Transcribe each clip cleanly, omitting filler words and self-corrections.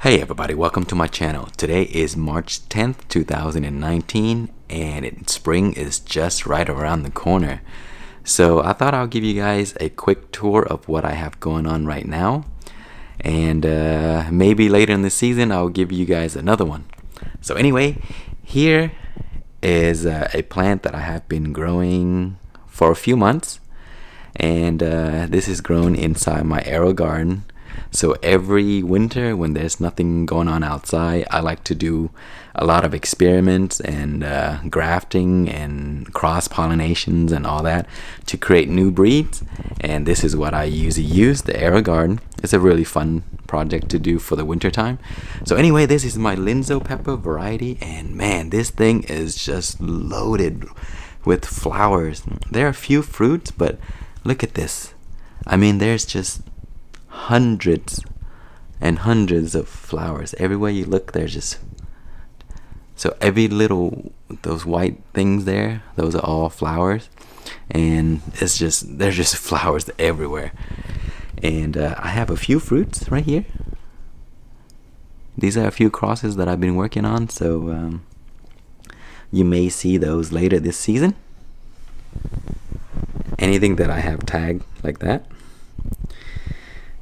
Hey everybody, welcome to my channel. Today is March 10th, 2019 and spring is just right around the corner. So I thought I'll give you guys a quick tour of what I have going on right now. And maybe later in the season I'll give you guys another one. So anyway, here is a plant that I have been growing for a few months. And this is grown inside my arrow garden. So every winter when there's nothing going on outside, I like to do a lot of experiments and grafting and cross pollinations and all that to create new breeds. And this is what I usually use, the arrow garden. It's a really fun project to do for the winter time. So anyway, this is my linzo pepper variety, and man, this thing is just loaded with flowers. There are a few fruits, but look at this. I mean, there's just hundreds and hundreds of flowers everywhere you look. There's just so every little, those white things there, those are all flowers, and it's just, there's just flowers everywhere. And I have a few fruits right here. These are a few crosses that I've been working on, so you may see those later this season. Anything that I have tagged like that.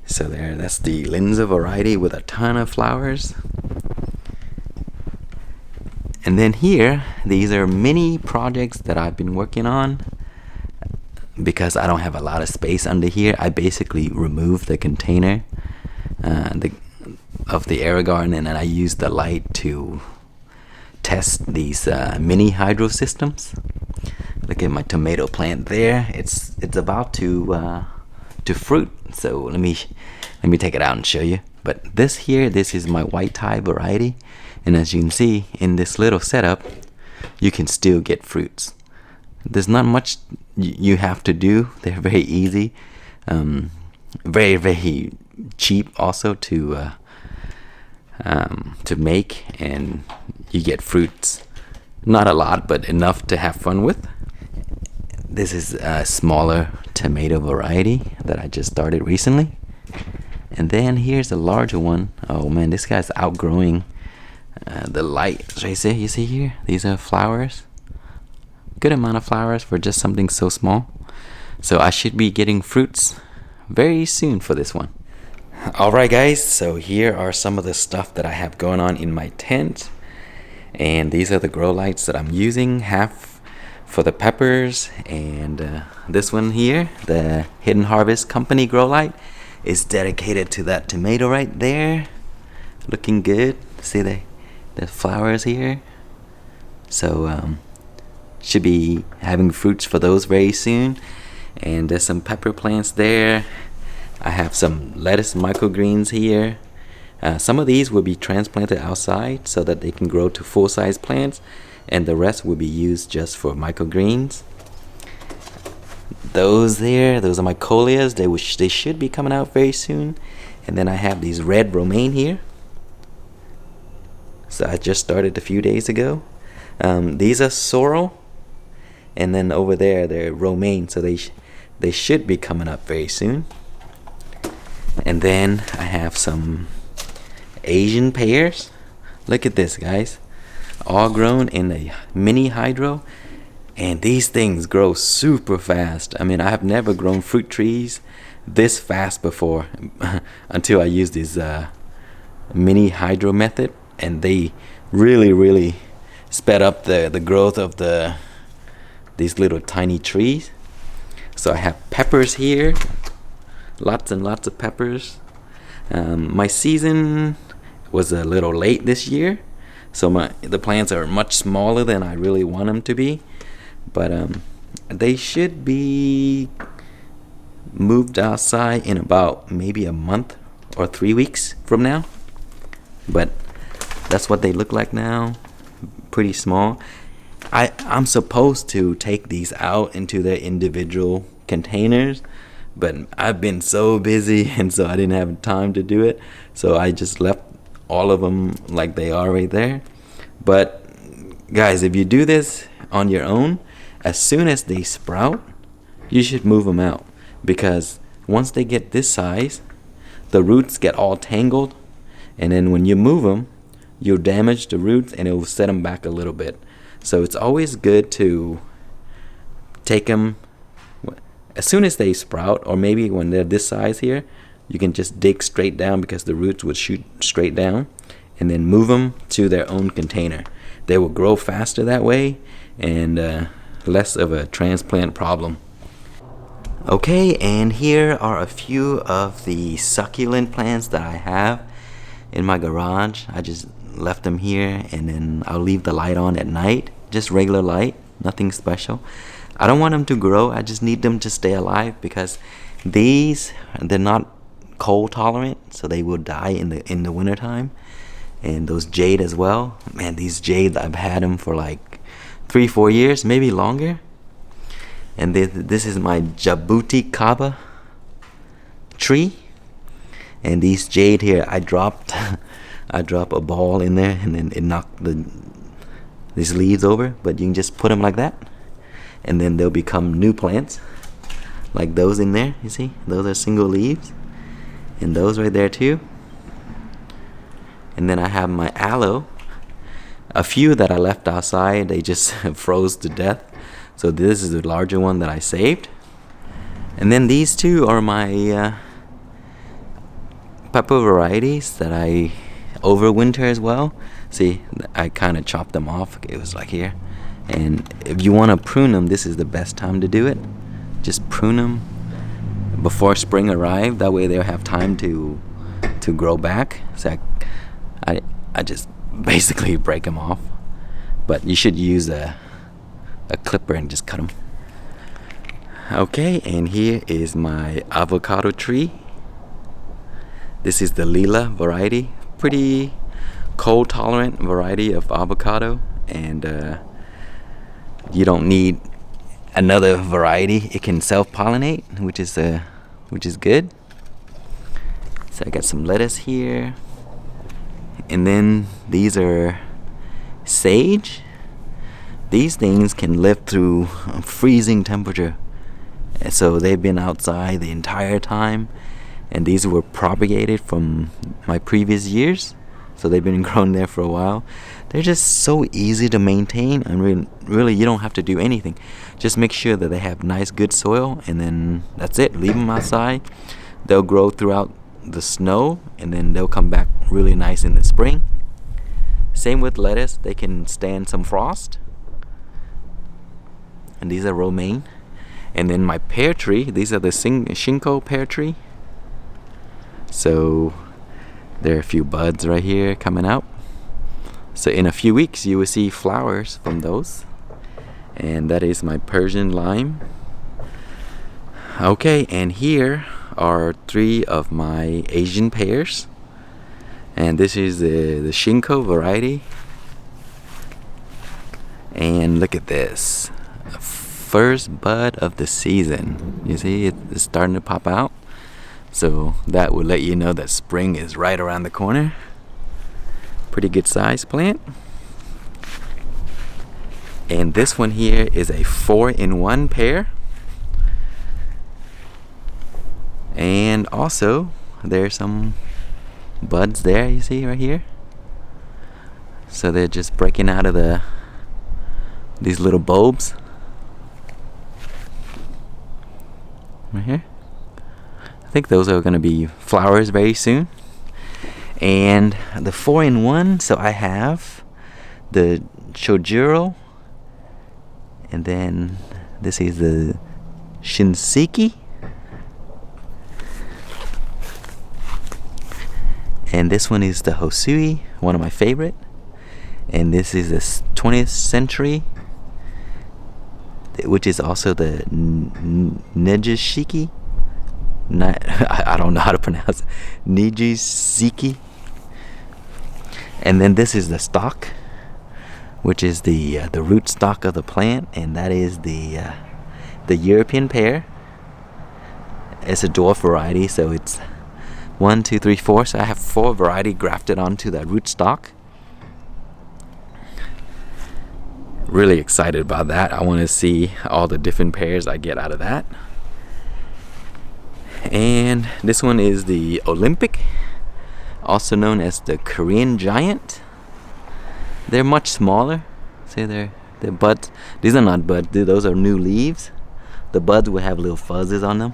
So there, that's the linzo variety with a ton of flowers. And then here, these are mini projects that I've been working on. Because I don't have a lot of space under here, I basically removed the container of the arrow garden, and then I used the light to test these mini hydro systems. Look at my tomato plant there. It's about to fruit. So let me take it out and show you. But this is my white Thai variety, and as you can see in this little setup, you can still get fruits. There's not much you have to do. They're very easy, very, very cheap also to make, and you get fruits. Not a lot, but enough to have fun with. This is a smaller tomato variety that I just started recently. And then here's a larger one. Oh man, this guy's outgrowing the light. So you see here? These are flowers. Good amount of flowers for just something so small. So I should be getting fruits very soon for this one. Alright guys, so here are some of the stuff that I have going on in my tent. And these are the grow lights that I'm using. Half for the peppers, and this one here, the Hidden Harvest Company grow light, is dedicated to that tomato right there. Looking good. See the flowers here. So should be having fruits for those very soon. And there's some pepper plants there. I have some lettuce microgreens here. Some of these will be transplanted outside so that they can grow to full-size plants, and the rest will be used just for microgreens. Those are my coleus. They should be coming out very soon. And then I have these red romaine here. So I just started a few days ago. These are sorrel, and then over there they're romaine, so they should be coming up very soon. And then I have some Asian pears. Look at this, guys. All grown in a mini hydro, and these things grow super fast. I mean, I have never grown fruit trees this fast before until I used this mini hydro method, and they really sped up the growth of these little tiny trees. So I have peppers here, lots and lots of peppers. My season was a little late this year, so the plants are much smaller than I really want them to be, but they should be moved outside in about maybe a month or 3 weeks from now. But that's what they look like now, pretty small. I'm supposed to take these out into their individual containers, but I've been so busy and so I didn't have time to do it, so I just left all of them like they are right there. But guys, if you do this on your own, as soon as they sprout, you should move them out, because once they get this size, the roots get all tangled and then when you move them, you'll damage the roots and it will set them back a little bit. So it's always good to take them as soon as they sprout, or maybe when they're this size here, you can just dig straight down because the roots would shoot straight down, and then move them to their own container. They will grow faster that way, and less of a transplant problem. Okay, and here are a few of the succulent plants that I have in my garage. I just left them here, and then I'll leave the light on at night, just regular light, nothing special. I don't want them to grow, I just need them to stay alive, because they're not cold tolerant, so they will die in the winter time. And those jade as well, man, these jade, I've had them for like 3-4 years, maybe longer. And this is my Jabuti Kaba tree, and these jade here, I dropped a ball in there, and then it knocked these leaves over. But you can just put them like that, and then they'll become new plants, like those in there. You see, those are single leaves, and those right there too. And then I have my aloe, a few that I left outside, they just froze to death. So this is the larger one that I saved. And then these two are my pepper varieties that I overwinter as well. See, I kind of chopped them off. It was like here. And if you want to prune them, this is the best time to do it. Just prune them before spring arrives. That way they'll have time to grow back. So I just basically break them off. But you should use a clipper and just cut them. Okay, and here is my avocado tree. This is the Lila variety. Pretty cold tolerant variety of avocado, and you don't need another variety. It can self-pollinate, which is good. So I got some lettuce here, and then these are sage. These things can live through freezing temperature, and so they've been outside the entire time, and these were propagated from my previous years, so they've been grown there for a while. They're just so easy to maintain. I mean, really, you don't have to do anything. Just make sure that they have nice, good soil, and then that's it. Leave them outside. They'll grow throughout the snow, and then they'll come back really nice in the spring. Same with lettuce. They can stand some frost. And these are romaine. And then my pear tree, these are the Shinko pear tree. So there are a few buds right here coming out. So in a few weeks you will see flowers from those. And that is my Persian lime. Okay, and here are 3 of my Asian pears. And this is the Shinko variety. And look at this. First bud of the season. You see, it's starting to pop out. So that will let you know that spring is right around the corner. Pretty good size plant. And this one here is a 4-in-1 pear. And also there's some buds there, you see right here. So they're just breaking out of these little bulbs right here. I think those are going to be flowers very soon. And the 4-in-1, so I have the Chojuro, and then this is the Shinseki, and this one is the Hosui, one of my favorite. And this is the 20th century, which is also the Nejishiki. I don't know how to pronounce it. Nijisiki. And then this is the stalk, which is the root stock of the plant, and that is the European pear. It's a dwarf variety, so it's 1, 2, 3, 4. So I have 4 variety grafted onto that root stock. Really excited about that. I want to see all the different pears I get out of that. And this one is the Olympic. also known as the Korean giant. They're much smaller. See, they're buds. These are not buds. Those are new leaves. The buds will have little fuzzes on them.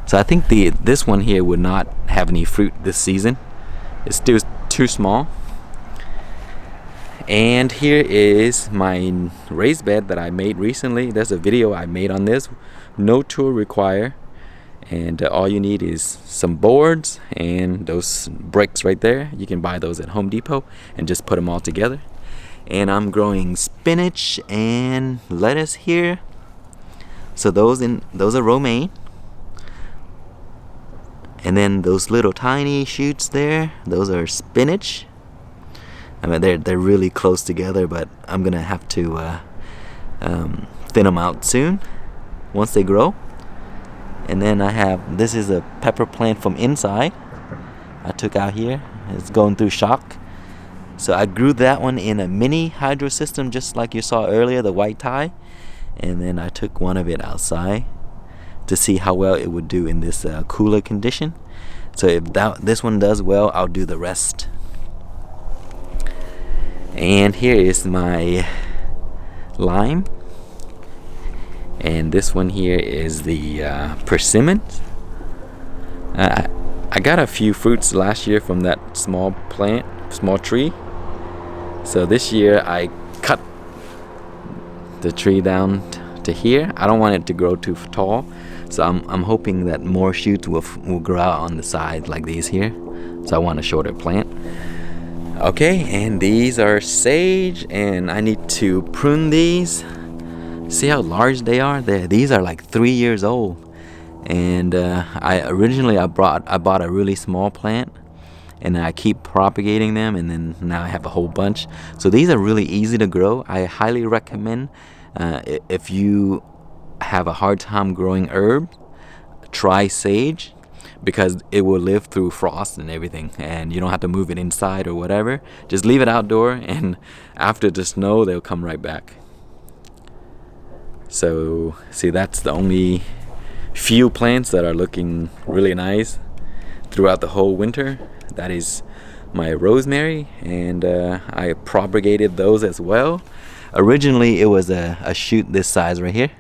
So I think this one here would not have any fruit this season. It's still too small. And here is my raised bed that I made recently. There's a video I made on this. No tool required. And all you need is some boards and those bricks right there. You can buy those at Home Depot and just put them all together. And I'm growing spinach and lettuce here. So those are romaine. And then those little tiny shoots there, those are spinach. I mean, they're really close together, but I'm gonna have to thin them out soon once they grow. And then this is a pepper plant from inside I took out here. It's going through shock. So I grew that one in a mini hydro system, just like you saw earlier, the white tie. And then I took one of it outside to see how well it would do in this cooler condition. So if this one does well, I'll do the rest. And here is my lime. And this one here is the persimmons. I got a few fruits last year from that small tree. So this year I cut the tree down to here. I don't want it to grow too tall. So I'm hoping that more shoots will grow out on the sides like these here. So I want a shorter plant. Okay, and these are sage, and I need to prune these. See how large they are? These are like 3 years old. And I bought a really small plant, and I keep propagating them, and then now I have a whole bunch. So these are really easy to grow. I highly recommend if you have a hard time growing herb, try sage, because it will live through frost and everything, and you don't have to move it inside or whatever. Just leave it outdoor, and after the snow they'll come right back. So see, that's the only few plants that are looking really nice throughout the whole winter. That is my rosemary, and I propagated those as well. Originally it was a shoot this size right here,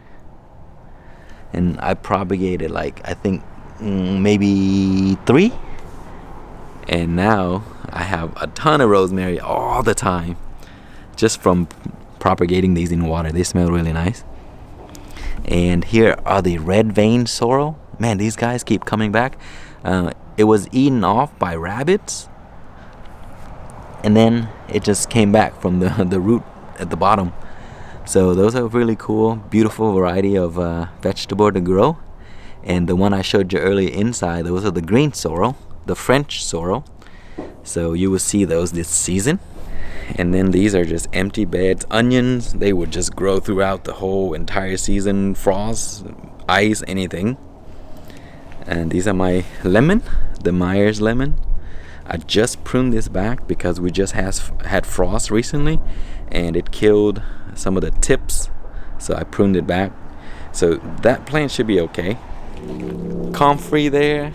and I propagated like, I think maybe 3, and now I have a ton of rosemary all the time just from propagating these in water. They smell really nice. And here are the red vein sorrel. Man, these guys keep coming back. It was eaten off by rabbits, and then it just came back from the root at the bottom. So those are really cool, beautiful variety of vegetable to grow. And the one I showed you earlier inside, those are the green sorrel, the French sorrel. So you will see those this season. And then these are just empty beds. Onions, they would just grow throughout the whole entire season. Frost, ice, anything. And these are my lemon, the Myers lemon. I just pruned this back because we just had frost recently, and it killed some of the tips. So I pruned it back. So that plant should be okay. Comfrey there,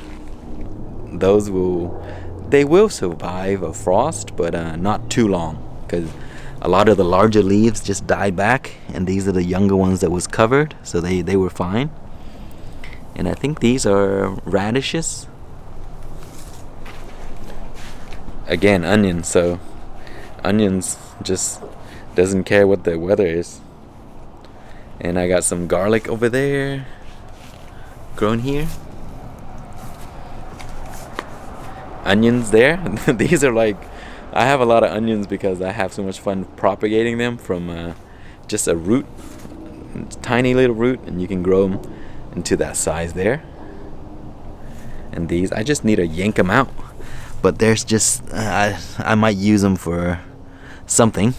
they will survive a frost, but not too long, because a lot of the larger leaves just died back, and these are the younger ones that was covered, so they were fine. And I think these are radishes. Again, onions. So onions just doesn't care what the weather is. And I got some garlic over there grown here. Onions there. These are like, I have a lot of onions because I have so much fun propagating them from just a root, tiny little root, and you can grow them into that size there. And these, I just need to yank them out, but there's just I might use them for something.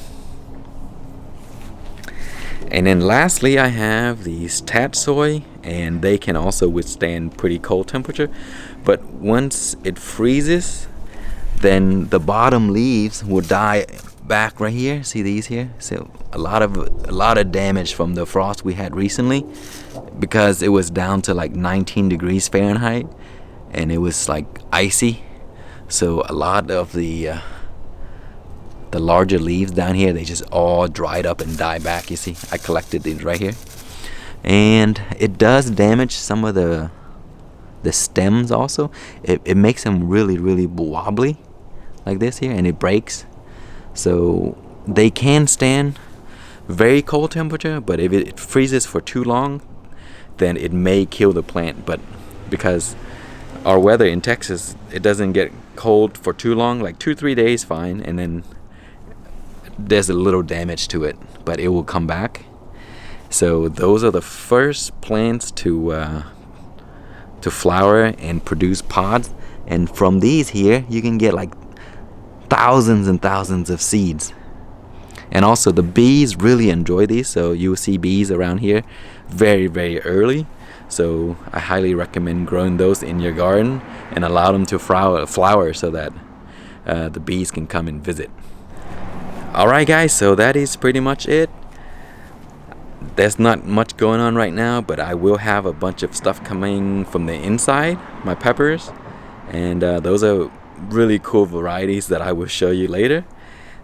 And then lastly, I have these Tapsoi, and they can also withstand pretty cold temperature. But once it freezes, then the bottom leaves will die back right here. See these here? So a lot of damage from the frost we had recently, because it was down to like 19 degrees Fahrenheit, and it was like icy. So a lot of the larger leaves down here, they just all dried up and die back. You see, I collected these right here, and it does damage some of the stems also. It makes them really wobbly like this here, and it breaks. So they can stand very cold temperature, but if it freezes for too long, then it may kill the plant. But because our weather in Texas, it doesn't get cold for too long, like 2-3 days fine, and then there's a little damage to it, but it will come back. So those are the first plants to flower and produce pods, and from these here you can get like thousands and thousands of seeds. And also the bees really enjoy these, so you will see bees around here very early. So I highly recommend growing those in your garden and allow them to flower so that the bees can come and visit. Alright guys, so that is pretty much it. There's not much going on right now, but I will have a bunch of stuff coming from the inside, my peppers, and those are really cool varieties that I will show you later.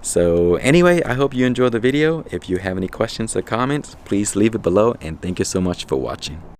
So anyway, I hope you enjoyed the video. If you have any questions or comments, please leave it below, and thank you so much for watching.